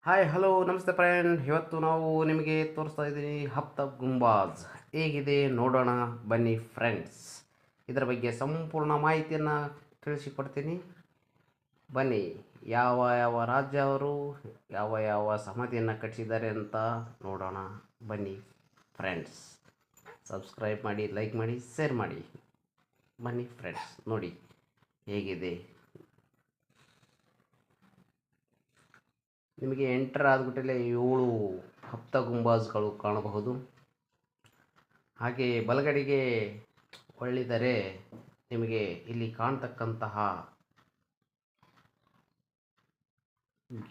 Hi hello ನಮಸ್ತೆ friend. ಇವತ್ತು ನಾವು ನಿಮಗೆ ತೋರಿಸ್ತಾ ಇದ್ದೀನಿ ಹಫ್ತಾ ಗುಂಬಾಜ್ ಹೇಗಿದೆ ನೋಡೋಣ ಬನ್ನಿ ಫ್ರೆಂಡ್ಸ್. ಇದರ ಬಗ್ಗೆ ಸಂಪೂರ್ಣ ಮಾಹಿತಿಯನ್ನು ತಿಳಿಸಿಕೊಡ್ತೀನಿ ಬನ್ನಿ. ಯಾವ ಯಾವ ರಾಜ್ಯ ಅವರು ಯಾವ ಯಾವ ಸಮಾಧಿಯನ್ನು ಕಟ್ಟಿಸಿದ್ದಾರೆ ಅಂತ ನೋಡೋಣ ಬನ್ನಿ ಫ್ರೆಂಡ್ಸ್. ಸಬ್ಸ್ಕ್ರೈಬ್ ಮಾಡಿ, ಲೈಕ್ ಮಾಡಿ, ಶೇರ್ ಮಾಡಿ. ಬನ್ನಿ ಫ್ರೆಂಡ್ಸ್, ನೋಡಿ ಹೇಗಿದೆ. ನಿಮಗೆ ಎಂಟರ್ ಆಗಿಬಿಟ್ಟಲೆ 7 ಹಫ್ತಾ ಗುಂಬಾಜ್ಗಳು ಕಾಣಬಹುದು. ಹಾಗೆ ಬಲಗಡೆಗೆ ಒಳ್ಳಿದರೆ ನಿಮಗೆ ಇಲ್ಲಿ ಕಾಣ್ತಕ್ಕಂತಹ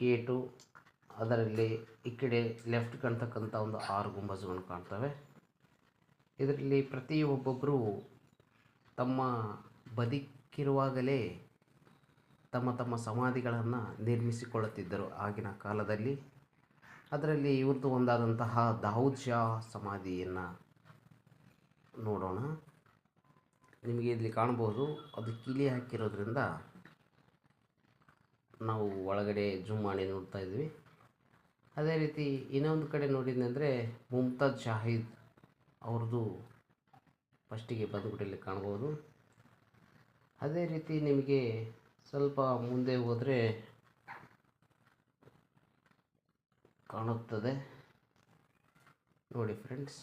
ಗೇಟು, ಅದರಲ್ಲಿ ಈ ಕಡೆ ಲೆಫ್ಟ್ ಕಾಣ್ತಕ್ಕಂಥ ಒಂದು 6 ಗುಂಬಜ್ಗಳು ಕಾಣ್ತವೆ. ಇದರಲ್ಲಿ ಪ್ರತಿಯೊಬ್ಬೊಬ್ಬರು ತಮ್ಮ ಬದುಕಿರುವಾಗಲೇ ತಮ್ಮ ತಮ್ಮ ಸಮಾಧಿಗಳನ್ನು ನಿರ್ಮಿಸಿಕೊಳ್ಳುತ್ತಿದ್ದರು ಆಗಿನ ಕಾಲದಲ್ಲಿ. ಅದರಲ್ಲಿ ಇವತ್ತು ಒಂದಾದಂತಹ ದಾವೂದ್ ಶಾ ಸಮಾಧಿಯನ್ನು ನೋಡೋಣ. ನಿಮಗೆ ಇಲ್ಲಿ ಕಾಣಬಹುದು, ಅದು ಕೀಲಿ ಹಾಕಿರೋದ್ರಿಂದ ನಾವು ಒಳಗಡೆ ಜೂಮ್ ಮಾಡಿ ನೋಡ್ತಾ ಇದ್ವಿ. ಅದೇ ರೀತಿ ಇನ್ನೊಂದು ಕಡೆ ನೋಡಿದ್ನೆಂದರೆ ಮುಮ್ತಾಜ್ ಶಾಹಿದ್ ಅವ್ರದ್ದು ಫಸ್ಟಿಗೆ ಬಂದುಬಿಟ್ಟಲ್ಲಿ ಕಾಣ್ಬೋದು. ಅದೇ ರೀತಿ ನಿಮಗೆ ಸ್ವಲ್ಪ ಮುಂದೆ ಹೋದರೆ ಕಾಣುತ್ತದೆ ನೋಡಿ ಫ್ರೆಂಡ್ಸ್.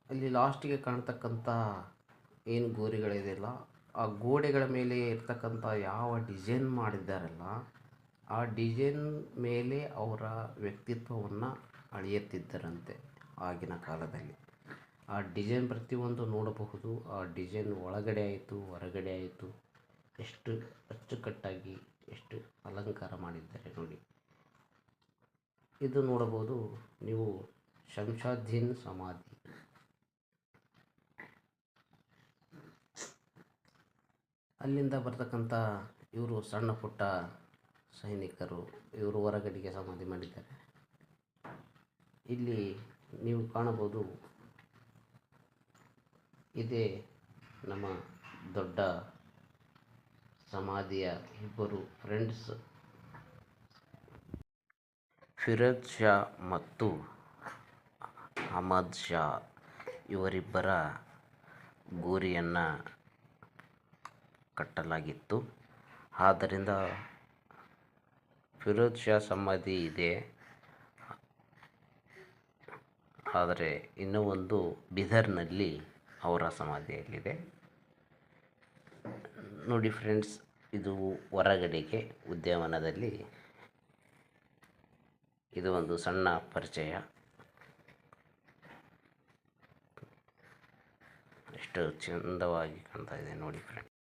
ಅಲ್ಲಿ ಲಾಸ್ಟಿಗೆ ಕಾಣ್ತಕ್ಕಂಥ ಏನು ಗೋರಿಗಳಿದೆಯಲ್ಲ, ಆ ಗೋಡೆಗಳ ಮೇಲೆ ಇರ್ತಕ್ಕಂಥ ಯಾವ ಡಿಸೈನ್ ಮಾಡಿದ್ದಾರಲ್ಲ, ಆ ಡಿಸೈನ್ ಮೇಲೆ ಅವರ ವ್ಯಕ್ತಿತ್ವವನ್ನು ಅಳೆಯುತ್ತಿದ್ದರಂತೆ ಆಗಿನ ಕಾಲದಲ್ಲಿ. ಆ ಡಿಸೈನ್ ಪ್ರತಿಯೊಂದು ನೋಡಬಹುದು. ಆ ಡಿಸೈನ್ ಒಳಗಡೆ ಆಯಿತು ಹೊರಗಡೆ ಆಯಿತು, ಎಷ್ಟು ಅಚ್ಚುಕಟ್ಟಾಗಿ ಎಷ್ಟು ಅಲಂಕಾರ ಮಾಡಿದ್ದಾರೆ ನೋಡಿ. ಇದು ನೋಡಬಹುದು ನೀವು ಶಂಷಾದ್ದೀನ್ ಸಮಾಧಿ. ಅಲ್ಲಿಂದ ಬರ್ತಕ್ಕಂಥ ಇವರು ಸಣ್ಣ ಪುಟ್ಟ ಸೈನಿಕರು, ಇವರು ಹೊರಗಡೆಗೆ ಸಮಾಧಿ ಮಾಡಿದ್ದಾರೆ. ಇಲ್ಲಿ ನೀವು ಕಾಣಬಹುದು, ಇದೇ ನಮ್ಮ ದೊಡ್ಡ ಸಮಾಧಿಯ ಇಬ್ಬರು ಫ್ರೆಂಡ್ಸ್, ಫಿರೋಜ್ ಶಾ ಮತ್ತು ಅಹಮದ್ ಶಾ. ಇವರಿಬ್ಬರ ಗೋರಿಯನ್ನು ಕಟ್ಟಲಾಗಿತ್ತು. ಆದ್ದರಿಂದ ಫಿರೋಜ್ ಶಾ ಸಮಾಧಿ ಇದೆ. ಆದರೆ ಇನ್ನೂ ಒಂದು ಬೀದರ್ನಲ್ಲಿ ಅವರ ಸಮಾಧಿಯಲ್ಲಿದೆ ನೋಡಿ ಫ್ರೆಂಡ್ಸ್. ಇದು ಹೊರಗಡೆಗೆ ಉದ್ಯಾನವನದಲ್ಲಿ ಇದು ಒಂದು ಸಣ್ಣ ಪರಿಚಯ. ಎಷ್ಟು ಚಂದವಾಗಿ ಕಾಣ್ತಾ ಇದೆ ನೋಡಿ ಫ್ರೆಂಡ್ಸ್.